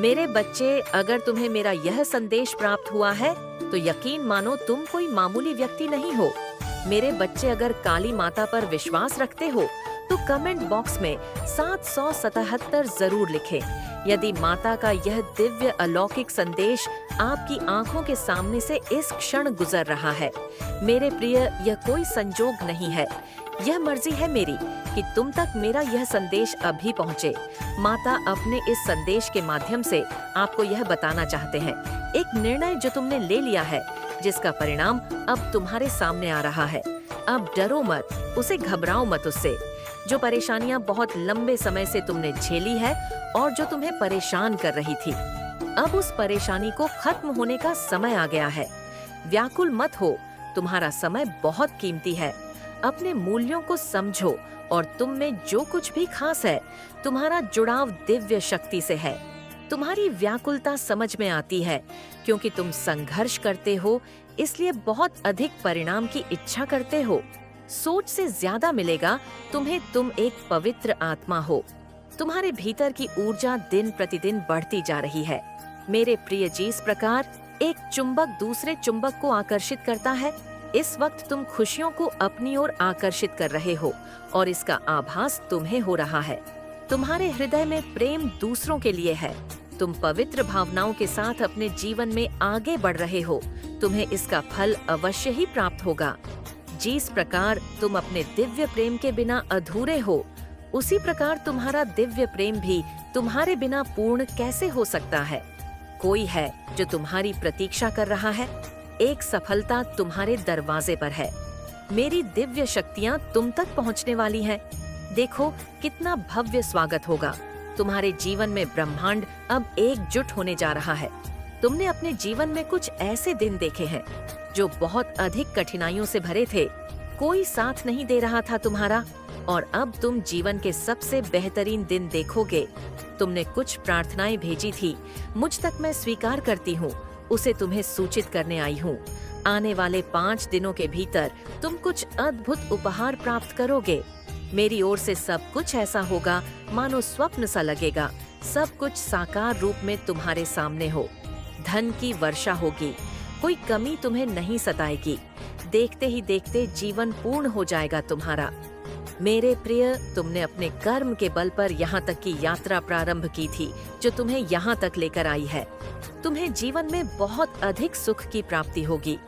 मेरे बच्चे, अगर तुम्हें मेरा यह संदेश प्राप्त हुआ है तो यकीन मानो तुम कोई मामूली व्यक्ति नहीं हो। मेरे बच्चे, अगर काली माता पर विश्वास रखते हो तो कमेंट बॉक्स में 777 जरूर लिखें। यदि माता का यह दिव्य अलौकिक संदेश आपकी आंखों के सामने से इस क्षण गुजर रहा है, मेरे प्रिय, यह कोई संजोग नहीं है। यह मर्जी है मेरी कि तुम तक मेरा यह संदेश अभी पहुँचे। माता अपने इस संदेश के माध्यम से आपको यह बताना चाहते हैं, एक निर्णय जो तुमने ले लिया है, जिसका परिणाम अब तुम्हारे सामने आ रहा है। अब डरो मत, उसे घबराओ मत उससे। जो परेशानियां बहुत लंबे समय से तुमने झेली है और जो तुम्हें परेशान कर रही थी, अब उस परेशानी को खत्म होने का समय आ गया है। व्याकुल मत हो, तुम्हारा समय बहुत कीमती है। अपने मूल्यों को समझो और तुम में जो कुछ भी खास है, तुम्हारा जुड़ाव दिव्य शक्ति से है। तुम्हारी व्याकुलता समझ में आती है क्योंकि तुम संघर्ष करते हो, इसलिए बहुत अधिक परिणाम की इच्छा करते हो। सोच से ज्यादा मिलेगा तुम्हें, तुम एक पवित्र आत्मा हो। तुम्हारे भीतर की ऊर्जा दिन प्रतिदिन बढ़ती जा रही है। मेरे प्रिय, जिस प्रकार एक चुंबक दूसरे चुंबक को आकर्षित करता है, इस वक्त तुम खुशियों को अपनी ओर आकर्षित कर रहे हो और इसका आभास तुम्हें हो रहा है। तुम्हारे हृदय में प्रेम दूसरों के लिए है। तुम पवित्र भावनाओं के साथ अपने जीवन में आगे बढ़ रहे हो। तुम्हें इसका फल अवश्य ही प्राप्त होगा। जिस प्रकार तुम अपने दिव्य प्रेम के बिना अधूरे हो, उसी प्रकार तुम्हारा दिव्य प्रेम भी तुम्हारे बिना पूर्ण कैसे हो सकता है। कोई है जो तुम्हारी प्रतीक्षा कर रहा है। एक सफलता तुम्हारे दरवाजे पर है। मेरी दिव्य शक्तियाँ तुम तक पहुँचने वाली हैं। देखो कितना भव्य स्वागत होगा। तुम्हारे जीवन में ब्रह्मांड अब एकजुट होने जा रहा है। तुमने अपने जीवन में कुछ ऐसे दिन देखे हैं जो बहुत अधिक कठिनाइयों से भरे थे। कोई साथ नहीं दे रहा था तुम्हारा, और अब तुम जीवन के सबसे बेहतरीन दिन देखोगे। तुमने कुछ प्रार्थनाएं भेजी थी, मुझ तक मैं स्वीकार करती हूँ, उसे तुम्हें सूचित करने आई हूँ। आने वाले 5 दिनों के भीतर तुम कुछ अद्भुत उपहार प्राप्त करोगे। मेरी ओर से सब कुछ ऐसा होगा मानो स्वप्न सा लगेगा। सब कुछ साकार रूप में तुम्हारे सामने हो। धन की वर्षा होगी, कोई कमी तुम्हें नहीं सताएगी। देखते ही देखते जीवन पूर्ण हो जाएगा तुम्हारा। मेरे प्रिय, तुमने अपने कर्म के बल पर यहाँ तक की यात्रा प्रारंभ की थी जो तुम्हें यहाँ तक लेकर आई है। तुम्हें जीवन में बहुत अधिक सुख की प्राप्ति होगी।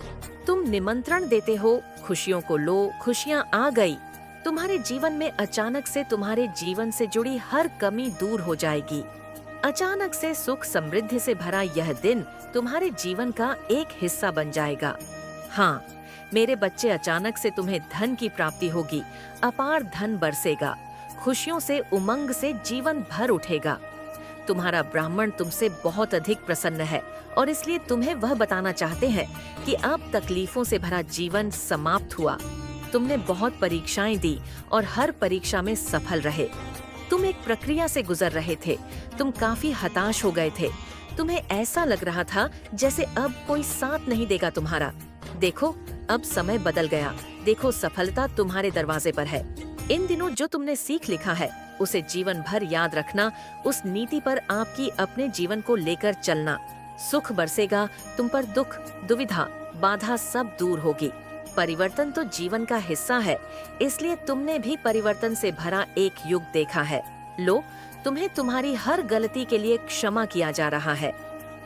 तुम निमंत्रण देते हो, खुशियों को लो, खुशियाँ आ गई। तुम्हारे जीवन में अचानक से तुम्हारे जीवन से जुड़ी हर कमी दूर हो जाएगी। अचानक से सुख समृद्धि से भरा यह दिन तुम्हारे जीवन का एक हिस्सा बन जाएगा। हाँ मेरे बच्चे, अचानक से तुम्हें धन की प्राप्ति होगी। अपार धन बरसेगा। खुशियों से, उमंग से जीवन भर उठेगा। तुम्हारा ब्राह्मण तुमसे बहुत अधिक प्रसन्न है और इसलिए तुम्हें वह बताना चाहते हैं कि अब तकलीफों से भरा जीवन समाप्त हुआ। तुमने बहुत परीक्षाएं दी और हर परीक्षा में सफल रहे। तुम एक प्रक्रिया से गुजर रहे थे। तुम काफी हताश हो गए थे। तुम्हें ऐसा लग रहा था जैसे अब कोई साथ नहीं देगा तुम्हारा। देखो अब समय बदल गया। देखो सफलता तुम्हारे दरवाजे पर है। इन दिनों जो तुमने सीख लिखा है उसे जीवन भर याद रखना। उस नीति पर आपकी अपने जीवन को लेकर चलना। सुख बरसेगा तुम पर। दुख, दुविधा, बाधा सब दूर होगी। परिवर्तन तो जीवन का हिस्सा है, इसलिए तुमने भी परिवर्तन से भरा एक युग देखा है। लो, तुम्हें तुम्हारी हर गलती के लिए क्षमा किया जा रहा है।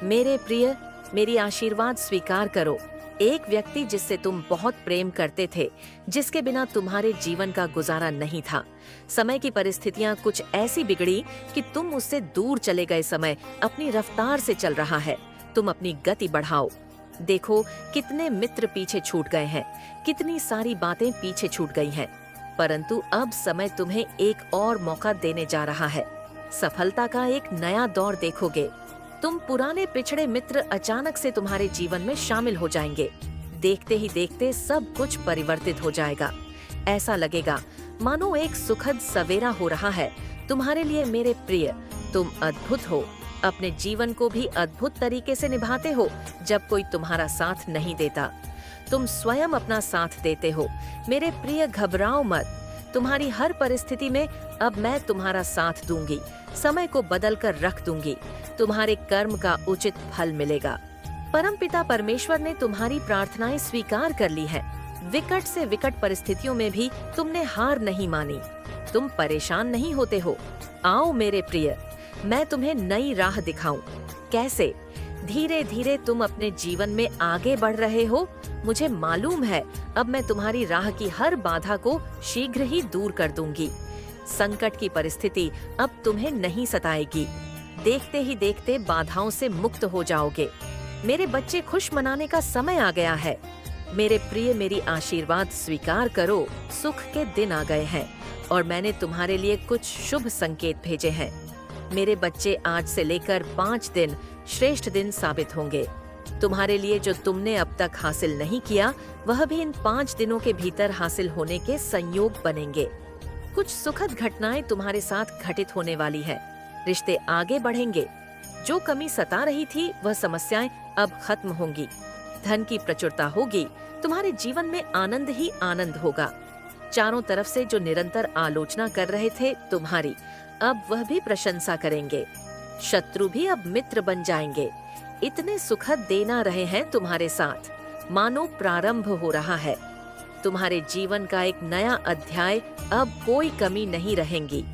मेरे प्रिय, मेरी आशीर्वाद स्वीकार करो। एक व्यक्ति जिससे तुम बहुत प्रेम करते थे, जिसके बिना तुम्हारे जीवन का गुजारा नहीं था। समय की परिस्थितियां कुछ ऐसी बिगड़ी कि तुम उससे दूर चले गए। समय अपनी रफ्तार से चल रहा है। तुम अपनी गति बढ़ाओ। देखो कितने मित्र पीछे छूट गए हैं, कितनी सारी बातें पीछे छूट गई हैं। परंतु अब समय तुम्हें एक और मौका देने जा रहा है। सफलता का एक नया दौर देखोगे। तुम पुराने पिछड़े मित्र अचानक से तुम्हारे जीवन में शामिल हो जाएंगे। देखते ही देखते सब कुछ परिवर्तित हो जाएगा। ऐसा लगेगा मानो एक सुखद सवेरा हो रहा है तुम्हारे लिए। मेरे प्रिय, तुम अद्भुत हो। अपने जीवन को भी अद्भुत तरीके से निभाते हो जब कोई तुम्हारा साथ नहीं देता। तुम स्वयं अपना साथ देते हो। मेरे प्रिय, घबराओ मत। तुम्हारी हर परिस्थिति में अब मैं तुम्हारा साथ दूंगी। समय को बदल कर रख दूंगी। तुम्हारे कर्म का उचित फल मिलेगा। परमपिता परमेश्वर ने तुम्हारी प्रार्थनाएं स्वीकार कर ली हैं। विकट से विकट परिस्थितियों में भी तुमने हार नहीं मानी। तुम परेशान नहीं होते हो। आओ मेरे प्रिय, मैं तुम्हें नई राह दिखाऊं। कैसे? धीरे धीरे तुम अपने जीवन में आगे बढ़ रहे हो। मुझे मालूम है, अब मैं तुम्हारी राह की हर बाधा को शीघ्र ही दूर कर दूंगी। संकट की परिस्थिति अब तुम्हें नहीं सताएगी। देखते ही देखते बाधाओं से मुक्त हो जाओगे। मेरे बच्चे, खुश मनाने का समय आ गया है। मेरे प्रिय, मेरी आशीर्वाद स्वीकार करो। सुख के दिन आ गए हैं और मैंने तुम्हारे लिए कुछ शुभ संकेत भेजे हैं। मेरे बच्चे, आज से लेकर 5 दिन श्रेष्ठ दिन साबित होंगे। तुम्हारे लिए जो तुमने अब तक हासिल नहीं किया, वह भी इन 5 दिनों के भीतर हासिल होने के संयोग बनेंगे। कुछ सुखद घटनाएं तुम्हारे साथ घटित होने वाली है। रिश्ते आगे बढ़ेंगे। जो कमी सता रही थी, वह समस्याएं अब खत्म होंगी। धन की प्रचुरता होगी। तुम्हारे जीवन में आनंद ही आनंद होगा। चारों तरफ से जो निरंतर आलोचना कर रहे थे तुम्हारी, अब वह भी प्रशंसा करेंगे। शत्रु भी अब मित्र बन जाएंगे। इतने सुखद दिन आ रहे हैं तुम्हारे साथ, मानो प्रारंभ हो रहा है। तुम्हारे जीवन का एक नया अध्याय, अब कोई कमी नहीं रहेगी।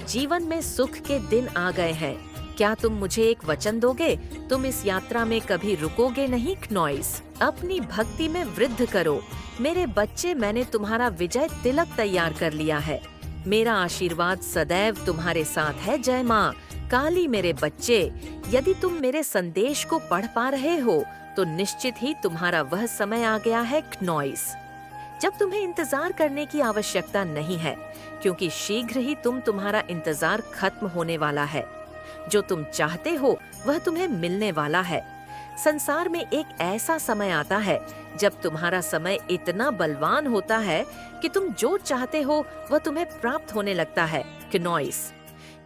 जीवन में सुख के दिन आ गए हैं। क्या तुम मुझे एक वचन दोगे? तुम इस यात्रा में कभी रुकोगे नहीं। क्नॉइस, अपनी भक्ति में वृद्धि करो। मेरे बच्चे, मैंने तुम्हारा विजय तिलक तैयार कर लिया है। मेरा आशीर्वाद सदैव तुम्हारे साथ है। जय माँ काली। मेरे बच्चे, यदि तुम मेरे संदेश को पढ़ पा रहे हो तो निश्चित ही तुम्हारा वह समय आ गया है क्नॉइस, जब तुम्हें इंतजार करने की आवश्यकता नहीं है, क्योंकि शीघ्र ही तुम्हारा इंतजार खत्म होने वाला है। जो तुम चाहते हो वह तुम्हें मिलने वाला है। संसार में एक ऐसा समय आता है जब तुम्हारा समय इतना बलवान होता है कि तुम जो चाहते हो वह तुम्हें प्राप्त होने लगता है क्नॉइस,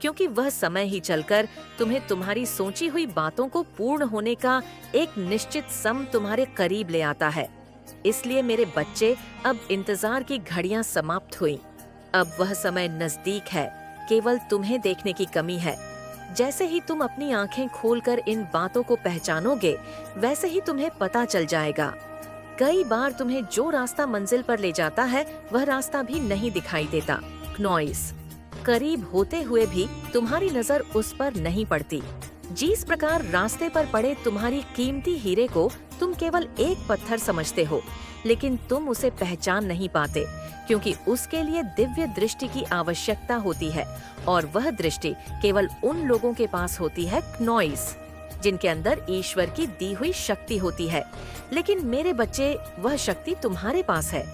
क्योंकि वह समय ही चलकर तुम्हें तुम्हारी सोची हुई बातों को पूर्ण होने का एक निश्चित सम तुम्हारे करीब ले आता है। इसलिए मेरे बच्चे, अब इंतजार की घड़ियां समाप्त हुई। अब वह समय नजदीक है। केवल तुम्हें देखने की कमी है। जैसे ही तुम अपनी आंखें खोलकर इन बातों को पहचानोगे, वैसे ही तुम्हें पता चल जाएगा। कई बार तुम्हें जो रास्ता मंजिल पर ले जाता है, वह रास्ता भी नहीं दिखाई देता क्नॉइस। करीब होते हुए भी तुम्हारी नजर उस पर नहीं पड़ती। जिस प्रकार रास्ते पर पड़े तुम्हारी कीमती हीरे को तुम केवल एक पत्थर समझते हो, लेकिन तुम उसे पहचान नहीं पाते, क्योंकि उसके लिए दिव्य दृष्टि की आवश्यकता होती है, और वह दृष्टि केवल उन लोगों के पास होती है क्नॉइस, जिनके अंदर ईश्वर की दी हुई शक्ति होती है। लेकिन मेरे बच्चे, वह शक्ति तुम्हारे पास है।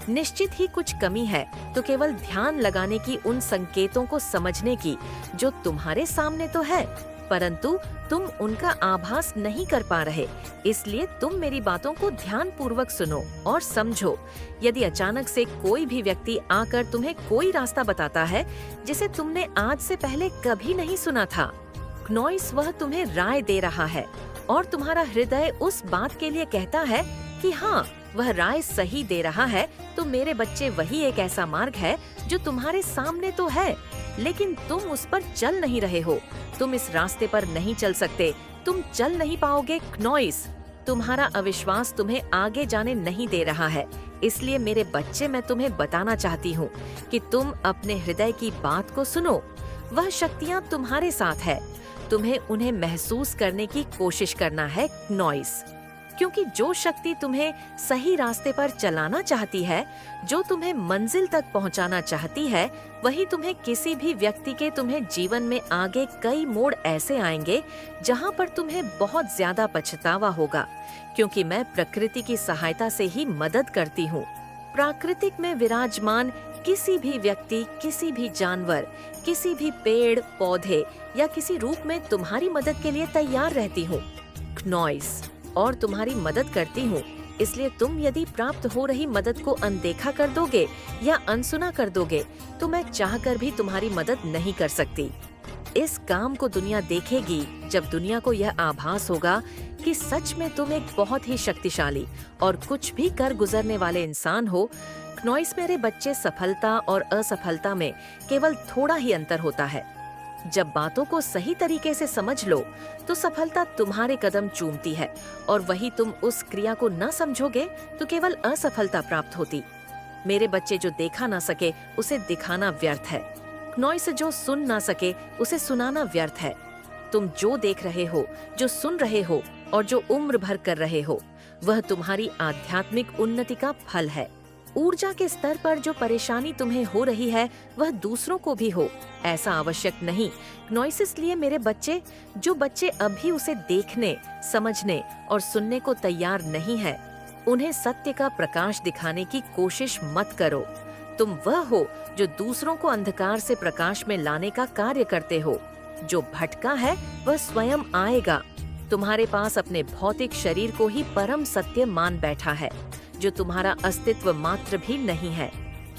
निश्चित ही कुछ कमी है तो केवल ध्यान लगाने की, उन संकेतों को समझने की जो तुम्हारे सामने तो है, परंतु तुम उनका आभास नहीं कर पा रहे। इसलिए तुम मेरी बातों को ध्यान पूर्वक सुनो और समझो। यदि अचानक से कोई भी व्यक्ति आकर तुम्हें कोई रास्ता बताता है जिसे तुमने आज से पहले कभी नहीं सुना था, क्नॉइस, वह तुम्हें राय दे रहा है और तुम्हारा हृदय उस बात के लिए कहता है कि हाँ, वह राय सही दे रहा है, तो मेरे बच्चे, वही एक ऐसा मार्ग है जो तुम्हारे सामने तो है, लेकिन तुम उस पर चल नहीं रहे हो। तुम इस रास्ते पर नहीं चल सकते। तुम चल नहीं पाओगे क्नॉइस। तुम्हारा अविश्वास तुम्हें आगे जाने नहीं दे रहा है। इसलिए मेरे बच्चे, मैं तुम्हें बताना चाहती हूँ कि तुम अपने हृदय की बात को सुनो। वह शक्तियाँ तुम्हारे साथ है। तुम्हें उन्हें महसूस करने की कोशिश करना है क्नॉइस, क्योंकि जो शक्ति तुम्हें सही रास्ते पर चलाना चाहती है, जो तुम्हें मंजिल तक पहुंचाना चाहती है, वही तुम्हें किसी भी व्यक्ति के, तुम्हें जीवन में आगे कई मोड़ ऐसे आएंगे जहां पर तुम्हें बहुत ज्यादा पछतावा होगा, क्योंकि मैं प्रकृति की सहायता से ही मदद करती हूँ। प्राकृतिक में विराजमान किसी भी व्यक्ति, किसी भी जानवर, किसी भी पेड़ पौधे या किसी रूप में तुम्हारी मदद के लिए तैयार रहती हूँ क्नॉइस, और तुम्हारी मदद करती हूँ। इसलिए तुम यदि प्राप्त हो रही मदद को अनदेखा कर दोगे या अनसुना कर दोगे, तो मैं चाहकर भी तुम्हारी मदद नहीं कर सकती। इस काम को दुनिया देखेगी जब दुनिया को यह आभास होगा कि सच में तुम एक बहुत ही शक्तिशाली और कुछ भी कर गुजरने वाले इंसान हो। क्नॉइस, मेरे बच्चे, सफलता और असफलता में केवल थोड़ा ही अंतर होता है। जब बातों को सही तरीके से समझ लो तो सफलता तुम्हारे कदम चूमती है, और वही तुम उस क्रिया को न समझोगे तो केवल असफलता प्राप्त होती। मेरे बच्चे, जो देखा ना सके उसे दिखाना व्यर्थ है। नॉइस जो सुन ना सके उसे सुनाना व्यर्थ है। तुम जो देख रहे हो, जो सुन रहे हो और जो उम्र भर कर रहे हो, वह तुम्हारी आध्यात्मिक उन्नति का फल है। ऊर्जा के स्तर पर जो परेशानी तुम्हें हो रही है वह दूसरों को भी हो, ऐसा आवश्यक नहीं। नॉइसिस लिए मेरे बच्चे, जो बच्चे अभी उसे देखने, समझने और सुनने को तैयार नहीं है, उन्हें सत्य का प्रकाश दिखाने की कोशिश मत करो। तुम वह हो जो दूसरों को अंधकार से प्रकाश में लाने का कार्य करते हो। जो भटका है वह स्वयं आएगा। तुम्हारे पास अपने भौतिक शरीर को ही परम सत्य मान बैठा है, जो तुम्हारा अस्तित्व मात्र भी नहीं है।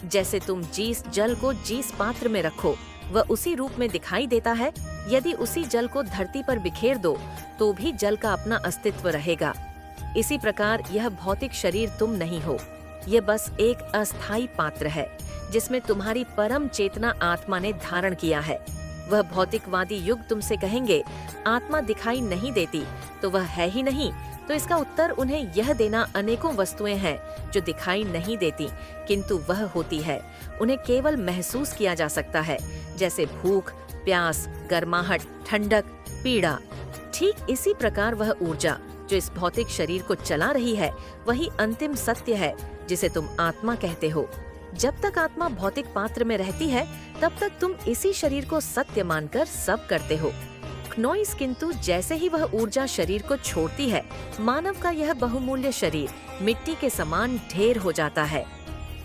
जैसे तुम जिस जल को जिस पात्र में रखो वह उसी रूप में दिखाई देता है। यदि उसी जल को धरती पर बिखेर दो तो भी जल का अपना अस्तित्व रहेगा। इसी प्रकार यह भौतिक शरीर तुम नहीं हो, यह बस एक अस्थायी पात्र है जिसमें तुम्हारी परम चेतना आत्मा ने धारण किया है। वह भौतिकवादी युग तुमसे कहेंगे आत्मा दिखाई नहीं देती तो वह है ही नहीं, तो इसका उत्तर उन्हें यह देना अनेकों वस्तुएं हैं जो दिखाई नहीं देती किंतु वह होती है। उन्हें केवल महसूस किया जा सकता है, जैसे भूख, प्यास, गर्माहट, ठंडक, पीड़ा। ठीक इसी प्रकार वह ऊर्जा जो इस भौतिक शरीर को चला रही है वही अंतिम सत्य है जिसे तुम आत्मा कहते हो। जब तक आत्मा भौतिक पात्र में रहती है तब तक तुम इसी शरीर को सत्य मानकर सब करते हो। नॉइस किंतु जैसे ही वह ऊर्जा शरीर को छोड़ती है, मानव का यह बहुमूल्य शरीर मिट्टी के समान ढेर हो जाता है।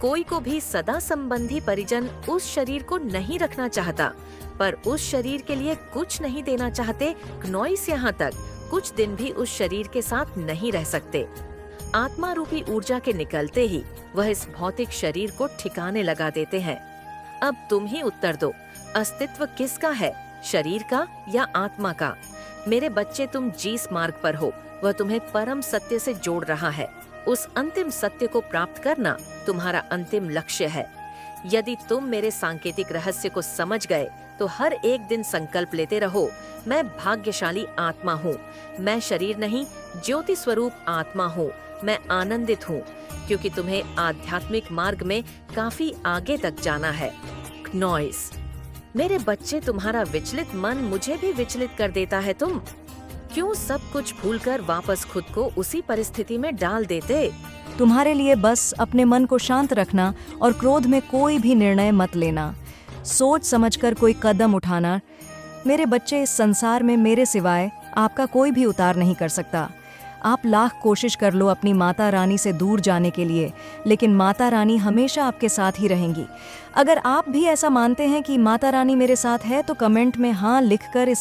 कोई को भी सदा संबंधी परिजन उस शरीर को नहीं रखना चाहता, पर उस शरीर के लिए कुछ नहीं देना चाहते। नॉइस यहाँ तक कुछ दिन भी उस शरीर के साथ नहीं रह सकते। आत्मा रूपी ऊर्जा के निकलते ही वह इस भौतिक शरीर को ठिकाने लगा देते हैं। अब तुम ही उत्तर दो, अस्तित्व किसका है, शरीर का या आत्मा का? मेरे बच्चे, तुम जिस मार्ग पर हो वह तुम्हें परम सत्य से जोड़ रहा है। उस अंतिम सत्य को प्राप्त करना तुम्हारा अंतिम लक्ष्य है। यदि तुम मेरे सांकेतिक रहस्य को समझ गए तो हर एक दिन संकल्प लेते रहो, मैं भाग्यशाली आत्मा हूँ, मैं शरीर नहीं, ज्योति स्वरूप आत्मा हूँ, मैं आनंदित हूँ, क्योंकि तुम्हें आध्यात्मिक मार्ग में काफी आगे तक जाना है। नॉइस, मेरे बच्चे, तुम्हारा विचलित मन मुझे भी विचलित कर देता है। तुम क्यों सब कुछ भूलकर वापस खुद को उसी परिस्थिति में डाल देते? तुम्हारे लिए बस अपने मन को शांत रखना और क्रोध में कोई भी निर्णय मत लेना, सोच समझकर कोई कदम उठाना। मेरे बच्चे, इस संसार में मेरे सिवाय आपका कोई भी उतार नहीं कर सकता। आप लाख कोशिश कर लो अपनी माता रानी से दूर जाने के लिए, लेकिन माता रानी हमेशा आपके साथ ही रहेंगी। अगर आप भी ऐसा मानते हैं कि माता रानी मेरे साथ है तो कमेंट में हाँ लिखकर इस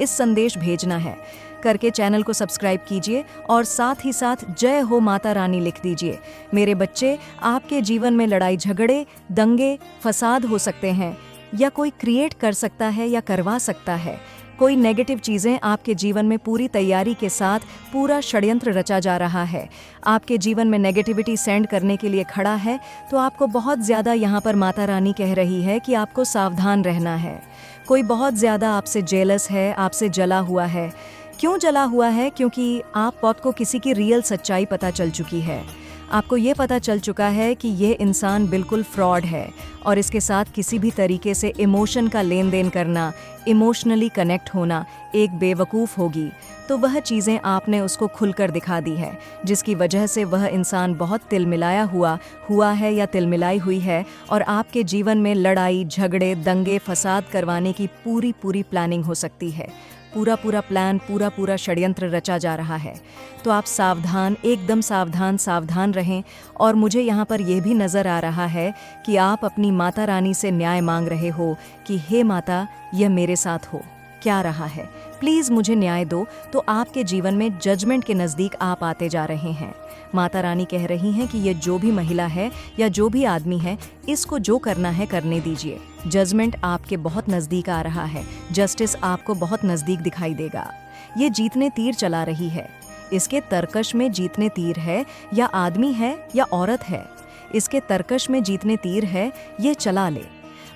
संदेश भेजना है करके चैनल को सब्सक्राइब कीजिए और साथ ही साथ जय हो माता रानी लिख दीजिए। मेरे बच्चे, आपके जीवन में लड़ाई झगड़े, दंगे, फसाद हो सकते हैं, या कोई क्रिएट कर सकता है या करवा सकता है। कोई नेगेटिव चीज़ें आपके जीवन में पूरी तैयारी के साथ पूरा षड्यंत्र रचा जा रहा है, आपके जीवन में नेगेटिविटी सेंड करने के लिए खड़ा है, तो आपको बहुत ज़्यादा यहाँ पर माता रानी कह रही है कि आपको सावधान रहना है। कोई बहुत ज़्यादा आपसे जेलस है, आपसे जला हुआ है। क्यों जला हुआ है? क्योंकि आपको किसी की रियल सच्चाई पता चल चुकी है। आपको ये पता चल चुका है कि ये इंसान बिल्कुल फ्रॉड है और इसके साथ किसी भी तरीके से इमोशन का लेन देन करना, इमोशनली कनेक्ट होना एक बेवकूफ़ होगी। तो वह चीज़ें आपने उसको खुलकर दिखा दी है, जिसकी वजह से वह इंसान बहुत तिलमिलाया हुआ है या तिलमिलाई हुई है, और आपके जीवन में लड़ाई झगड़े, दंगे, फसाद करवाने की पूरी प्लानिंग हो सकती है। पूरा प्लान, पूरा षड्यंत्र रचा जा रहा है। तो आप सावधान, एकदम सावधान रहें। और मुझे यहाँ पर यह भी नज़र आ रहा है कि आप अपनी माता रानी से न्याय मांग रहे हो कि हे माता, यह मेरे साथ हो क्या रहा है, प्लीज़ मुझे न्याय दो। तो आपके जीवन में जजमेंट के नज़दीक आप आते जा रहे हैं। माता रानी कह रही हैं कि ये जो भी महिला है या जो भी आदमी है, इसको जो करना है करने दीजिए। जजमेंट आपके बहुत नज़दीक आ रहा है, जस्टिस आपको बहुत नज़दीक दिखाई देगा। ये जीतने तीर चला रही है। इसके तरकश में जीतने तीर है, या आदमी है या औरत है, इसके तरकश में जीतने तीर है, ये चला ले।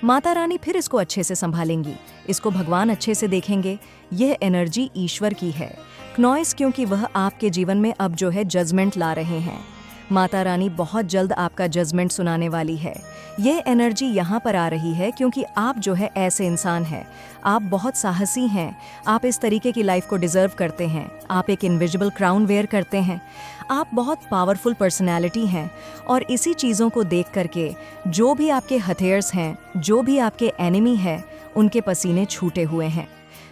माता रानी फिर इसको अच्छे से संभालेंगी, इसको भगवान अच्छे से देखेंगे। यह एनर्जी ईश्वर की है। क्नॉइस क्योंकि वह आपके जीवन में अब जो है जजमेंट ला रहे हैं। माता रानी बहुत जल्द आपका जजमेंट सुनाने वाली है। यह एनर्जी यहाँ पर आ रही है क्योंकि आप जो है ऐसे इंसान हैं, आप बहुत साहसी हैं, आप इस तरीके की लाइफ को डिजर्व करते हैं, आप एक इनविजिबल क्राउन वेयर करते हैं, आप बहुत पावरफुल पर्सनैलिटी हैं। और इसी चीज़ों को देख करके जो भी आपके हथियार्स हैं, जो भी आपके एनिमी है, उनके पसीने छूटे हुए हैं।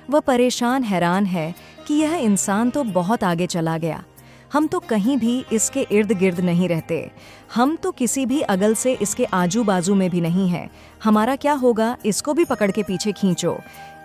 वह परेशान हैरान है कि यह इंसान तो बहुत आगे चला गया, हम तो कहीं भी इसके इर्द गिर्द नहीं रहते, हम तो किसी भी अगल से इसके आजू बाजू में भी नहीं है। हमारा क्या होगा, इसको भी पकड़ के पीछे खींचो,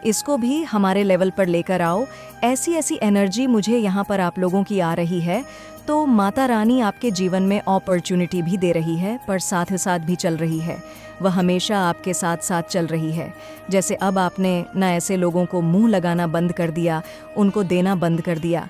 इसको भी हमारे लेवल पर लेकर आओ। ऐसी ऐसी एनर्जी मुझे यहाँ पर आप लोगों की आ रही है। तो माता रानी आपके जीवन में अपॉर्चुनिटी भी दे रही है, पर साथ ही साथ भी चल रही है। वह हमेशा आपके साथ साथ चल रही है। जैसे अब आपने ना ऐसे लोगों को मुंह लगाना बंद कर दिया, उनको देना बंद कर दिया।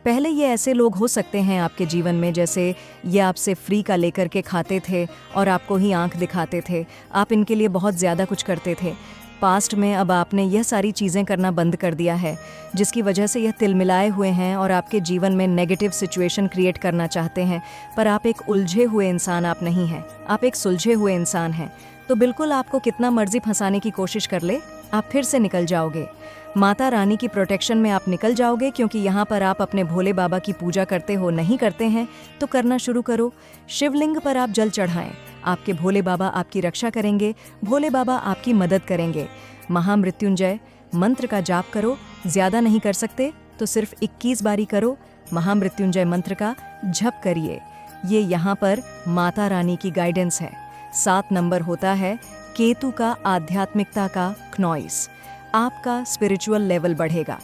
पहले ये ऐसे लोग हो सकते हैं आपके जीवन में, जैसे ये आपसे फ्री का लेकर के खाते थे और आपको ही आंख दिखाते थे, आप इनके लिए बहुत ज़्यादा कुछ करते थे। पास्ट में अब आपने यह सारी चीज़ें करना बंद कर दिया है, जिसकी वजह से यह तिलमिलाए हुए हैं और आपके जीवन में नेगेटिव सिचुएशन क्रिएट करना चाहते हैं। पर आप एक उलझे हुए इंसान आप नहीं हैं, आप एक सुलझे हुए इंसान हैं। तो बिल्कुल आपको कितना मर्जी फंसाने की कोशिश कर ले, आप फिर से निकल जाओगे। माता रानी की प्रोटेक्शन में आप निकल जाओगे, क्योंकि यहाँ पर आप अपने भोले बाबा की पूजा करते हो, नहीं करते हैं तो करना शुरू करो। शिवलिंग पर आप जल चढ़ाएं, आपके भोले बाबा आपकी रक्षा करेंगे, भोले बाबा आपकी मदद करेंगे। महामृत्युंजय मंत्र का जाप करो, ज़्यादा नहीं कर सकते तो सिर्फ 21 बारी करो। महामृत्युंजय मंत्र का जप करिए। ये यहाँ पर माता रानी की गाइडेंस है। 7 नंबर होता है केतु का आध्यात्मिकता का क्नॉइस। आपका स्पिरिचुअल लेवल बढ़ेगा,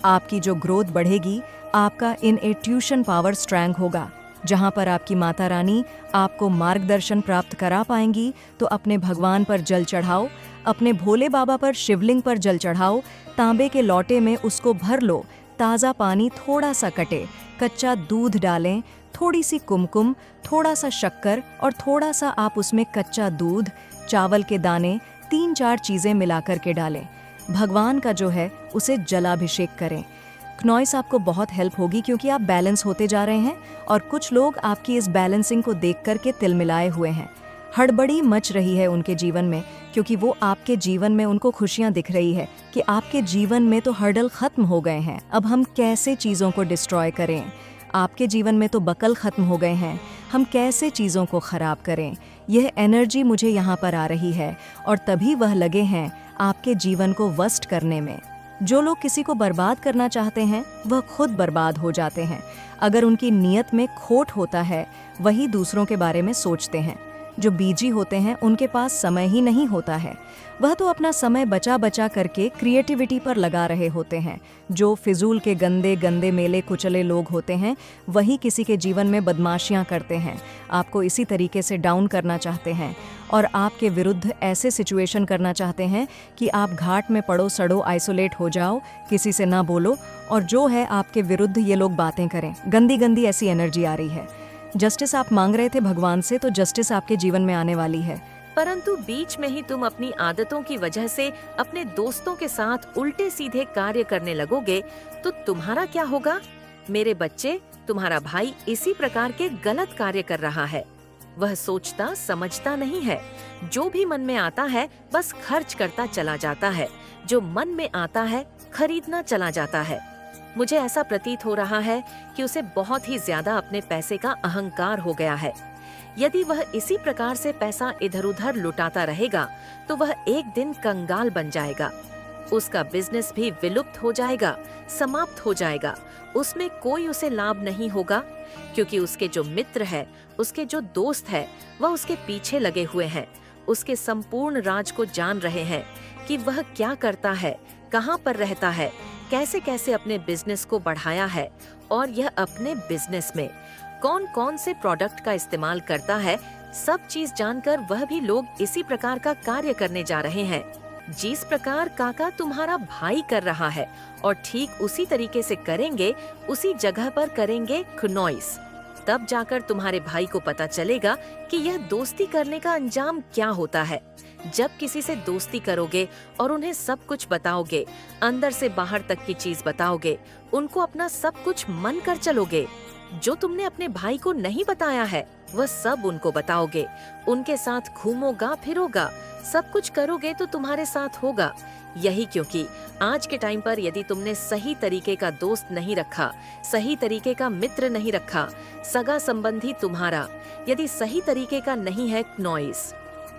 आपकी जो ग्रोथ बढ़ेगी, आपका इनट्यूशन पावर स्ट्रैंग होगा। जहाँ पर आपकी माता रानी आपको मार्गदर्शन प्राप्त करा पाएंगी, तो अपने भगवान पर जल चढ़ाओ, अपने भोले बाबा पर शिवलिंग पर जल चढ़ाओ। तांबे के लोटे में उसको भर लो, ताज़ा पानी थोड़ा सा कटे, कच्चा दूध डालें, थोड़ी सी कुमकुम, थोड़ा सा शक्कर और थोड़ा सा आप उसमें कच्चा दूध, चावल के दाने, 3-4 चीज़ें मिलाकर के डालें। भगवान का जो है उसे जलाभिषेक करें। क्नॉइस आपको बहुत हेल्प होगी, क्योंकि आप बैलेंस होते जा रहे हैं और कुछ लोग आपकी इस बैलेंसिंग को देख करके तिलमिलाए हुए हैं। हड़बड़ी मच रही है उनके जीवन में, क्योंकि वो आपके जीवन में उनको खुशियां दिख रही है कि आपके जीवन में तो हर्डल खत्म हो गए हैं, अब हम कैसे चीज़ों को डिस्ट्रॉय करें। आपके जीवन में तो बकल खत्म हो गए हैं, हम कैसे चीज़ों को ख़राब करें। यह एनर्जी मुझे यहाँ पर आ रही है और तभी वह लगे हैं आपके जीवन को वस्ट करने में। जो लोग किसी को बर्बाद करना चाहते हैं, वह खुद बर्बाद हो जाते हैं। अगर उनकी नीयत में खोट होता है, वही दूसरों के बारे में सोचते हैं। जो बीजी होते हैं, उनके पास समय ही नहीं होता है, वह तो अपना समय बचा बचा करके क्रिएटिविटी पर लगा रहे होते हैं। जो फिजूल के गंदे गंदे मेले कुचले लोग होते हैं, वही किसी के जीवन में बदमाशियां करते हैं, आपको इसी तरीके से डाउन करना चाहते हैं और आपके विरुद्ध ऐसे सिचुएशन करना चाहते हैं कि आप घाट में पड़ो सड़ो, आइसोलेट हो जाओ, किसी से ना बोलो और जो है आपके विरुद्ध ये लोग बातें करें। गंदी गंदी ऐसी एनर्जी आ रही है। जस्टिस आप मांग रहे थे भगवान से, तो जस्टिस आपके जीवन में आने वाली है। परंतु बीच में ही तुम अपनी आदतों की वजह से अपने दोस्तों के साथ उल्टे सीधे कार्य करने लगोगे तो तुम्हारा क्या होगा? मेरे बच्चे, तुम्हारा भाई इसी प्रकार के गलत कार्य कर रहा है। वह सोचता समझता नहीं है, जो भी मन में आता है बस खर्च करता चला जाता है, जो मन में आता है खरीदना चला जाता है। मुझे ऐसा प्रतीत हो रहा है कि उसे बहुत ही ज्यादा अपने पैसे का अहंकार हो गया है। यदि वह इसी प्रकार से पैसा इधर उधर लुटाता रहेगा तो वह एक दिन कंगाल बन जाएगा। उसका बिजनेस भी विलुप्त हो जाएगा, समाप्त हो जाएगा। उसमें कोई उसे लाभ नहीं होगा, क्योंकि उसके जो मित्र है, उसके जो दोस्त है, वह उसके पीछे लगे हुए हैं। उसके संपूर्ण राज को जान रहे हैं कि वह क्या करता है, कहाँ पर रहता है, कैसे कैसे अपने बिजनेस को बढ़ाया है और यह अपने बिजनेस में कौन कौन से प्रोडक्ट का इस्तेमाल करता है, सब चीज जानकर वह भी लोग इसी प्रकार का कार्य करने जा रहे हैं जिस प्रकार काका तुम्हारा भाई कर रहा है, और ठीक उसी तरीके से करेंगे, उसी जगह पर करेंगे क्नॉइस। तब जाकर तुम्हारे भाई को पता चलेगा कि यह दोस्ती करने का अंजाम क्या होता है। जब किसी से दोस्ती करोगे और उन्हें सब कुछ बताओगे, अंदर से बाहर तक की चीज बताओगे, उनको अपना सब कुछ मन कर चलोगे, जो तुमने अपने भाई को नहीं बताया है वह सब उनको बताओगे, उनके साथ घूमोगा फिरोगा, सब कुछ करोगे तो तुम्हारे साथ होगा। यही क्योंकि आज के टाइम पर यदि तुमने सही तरीके का दोस्त नहीं रखा, सही तरीके का मित्र नहीं रखा, सगा संबंधी तुम्हारा यदि सही तरीके का नहीं है नॉइस,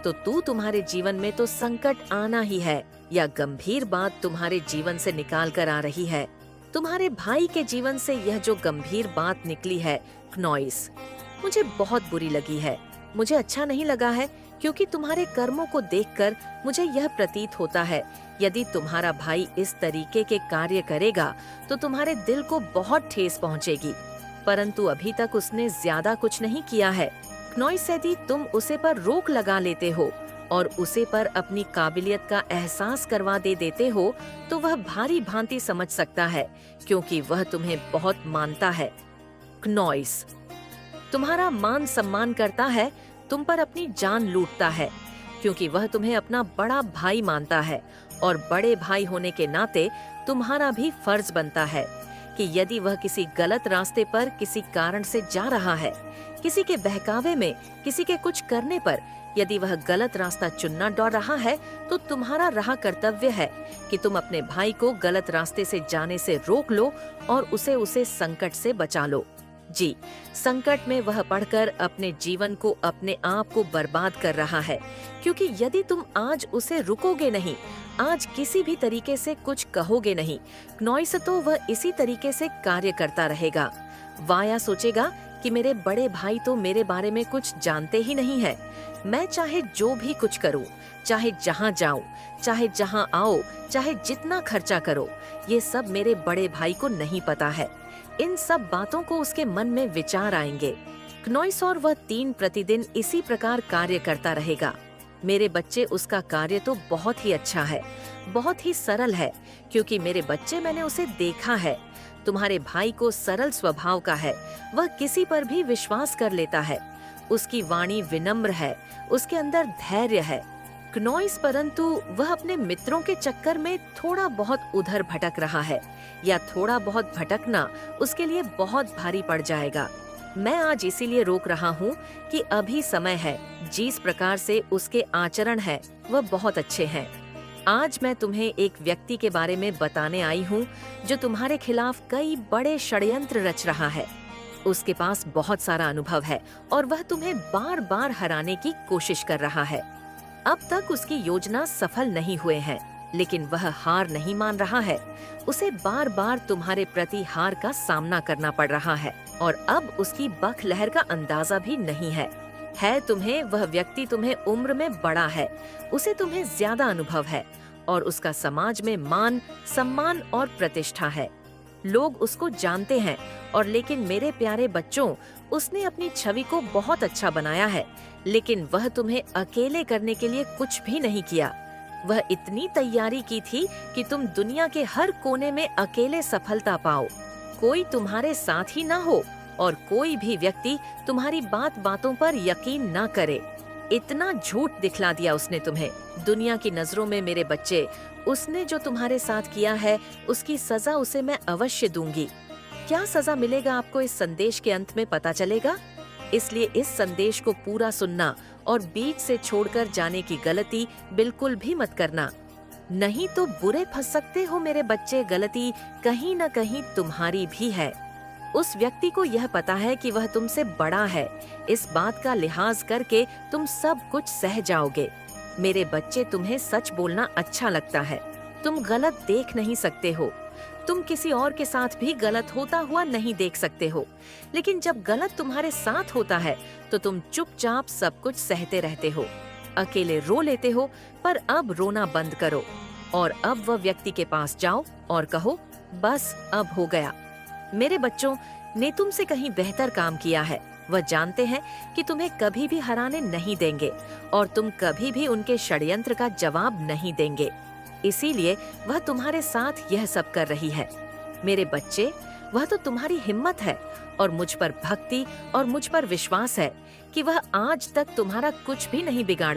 तो तुम्हारे जीवन में तो संकट आना ही है, या गंभीर बात तुम्हारे जीवन से निकाल कर आ रही है। तुम्हारे भाई के जीवन से यह जो गंभीर बात निकली है नॉइस, मुझे बहुत बुरी लगी है। मुझे अच्छा नहीं लगा है, क्योंकि तुम्हारे कर्मों को देखकर मुझे यह प्रतीत होता है यदि तुम्हारा भाई इस तरीके के कार्य करेगा तो तुम्हारे दिल को बहुत ठेस पहुंचेगी, परंतु अभी तक उसने ज्यादा कुछ नहीं किया है। नॉइस, यदि तुम उसे पर रोक लगा लेते हो और उसे पर अपनी काबिलियत का एहसास करवा देते हो तो वह भारी भांति समझ सकता है, क्योंकि वह तुम्हें बहुत मानता है। नॉइस, तुम्हारा मान सम्मान करता है, तुम पर अपनी जान लूटता है, क्योंकि वह तुम्हें अपना बड़ा भाई मानता है, और बड़े भाई होने के नाते तुम्हारा भी फर्ज बनता है कि यदि वह किसी गलत रास्ते पर किसी कारण से जा रहा है, किसी के बहकावे में, किसी के कुछ करने पर यदि वह गलत रास्ता चुनना डर रहा है, तो तुम्हारा रहा कर्तव्य है कि तुम अपने भाई को गलत रास्ते से जाने से रोक लो और उसे संकट से बचा लो। जी, संकट में वह पड़कर अपने जीवन को, अपने आप को बर्बाद कर रहा है, क्योंकि यदि तुम आज उसे रुकोगे नहीं, आज किसी भी तरीके से कुछ कहोगे नहीं नॉइस, तो वह इसी तरीके से कार्य करता रहेगा। वाया सोचेगा कि मेरे बड़े भाई तो मेरे बारे में कुछ जानते ही नहीं है, मैं चाहे जो भी कुछ करूं, चाहे जहां जाऊं, चाहे जहां आओ, चाहे जितना खर्चा करो, ये सब मेरे बड़े भाई को नहीं पता है। इन सब बातों को उसके मन में विचार आएंगे नॉइस, और वह 3 प्रतिदिन इसी प्रकार कार्य करता रहेगा। मेरे बच्चे, उसका कार्य तो बहुत ही अच्छा है, बहुत ही सरल है, क्योंकि मेरे बच्चे, मैंने उसे देखा है। तुम्हारे भाई को सरल स्वभाव का है, वह किसी पर भी विश्वास कर लेता है, उसकी वाणी विनम्र है, उसके अंदर धैर्य है नॉइस, परंतु वह अपने मित्रों के चक्कर में थोड़ा बहुत उधर भटक रहा है, या थोड़ा बहुत भटकना उसके लिए बहुत भारी पड़ जाएगा। मैं आज इसीलिए रोक रहा हूँ कि अभी समय है, जिस प्रकार से उसके आचरण है वह बहुत अच्छे हैं। आज मैं तुम्हें एक व्यक्ति के बारे में बताने आई हूँ जो तुम्हारे खिलाफ कई बड़े षड्यंत्र रच रहा है। उसके पास बहुत सारा अनुभव है और वह तुम्हें बार बार हराने की कोशिश कर रहा है। अब तक उसकी योजना सफल नहीं हुए हैं, लेकिन वह हार नहीं मान रहा है। उसे बार बार तुम्हारे प्रति हार का सामना करना पड़ रहा है, और अब उसकी बख लहर का अंदाजा भी नहीं है। तुम्हें वह व्यक्ति तुम्हें उम्र में बड़ा है, उसे तुम्हें ज्यादा अनुभव है, और उसका समाज में मान, सम्मान और प्रतिष्ठा है। लोग उसको जानते हैं, और लेकिन मेरे प्यारे बच्चों, उसने अपनी छवि को बहुत अच्छा बनाया है, लेकिन वह तुम्हें अकेले करने के लिए कुछ भी नहीं किया। वह इतनी तैयारी की थी कि तुम दुनिया के हर कोने में अकेले सफलता पाओ, कोई तुम्हारे साथ ही ना हो, और कोई भी व्यक्ति तुम्हारी बातों पर यकीन ना करे। इतना झूठ दिखला दिया उसने तुम्हें दुनिया की नजरों में। मेरे बच्चे, उसने जो तुम्हारे साथ किया है उसकी सजा उसे मैं अवश्य दूंगी। क्या सजा मिलेगा आपको इस संदेश के अंत में पता चलेगा, इसलिए इस संदेश को पूरा सुनना और बीच से छोड़कर जाने की गलती बिल्कुल भी मत करना, नहीं तो बुरे फंस सकते हो मेरे बच्चे। गलती कहीं न कहीं तुम्हारी भी है। उस व्यक्ति को यह पता है कि वह तुमसे बड़ा है, इस बात का लिहाज करके तुम सब कुछ सह जाओगे। मेरे बच्चे, तुम्हें सच बोलना अच्छा लगता है, तुम गलत देख नहीं सकते हो, तुम किसी और के साथ भी गलत होता हुआ नहीं देख सकते हो, लेकिन जब गलत तुम्हारे साथ होता है तो तुम चुपचाप सब कुछ सहते रहते हो, अकेले रो लेते हो। पर अब रोना बंद करो और अब वह व्यक्ति के पास जाओ और कहो, बस अब हो गया। मेरे बच्चों ने तुमसे कहीं बेहतर काम किया है। वह जानते हैं कि तुम्हें कभी भी हराने नहीं देंगे और तुम कभी भी उनके षड्यंत्र का जवाब नहीं देंगे, इसीलिए वह तुम्हारे साथ यह सब कर रही है। मेरे बच्चे, वह तो तुम्हारी हिम्मत है और मुझ पर भक्ति और मुझ पर विश्वास है कि वह आज तक तुम्हारा कुछ भी नहीं बिगाड़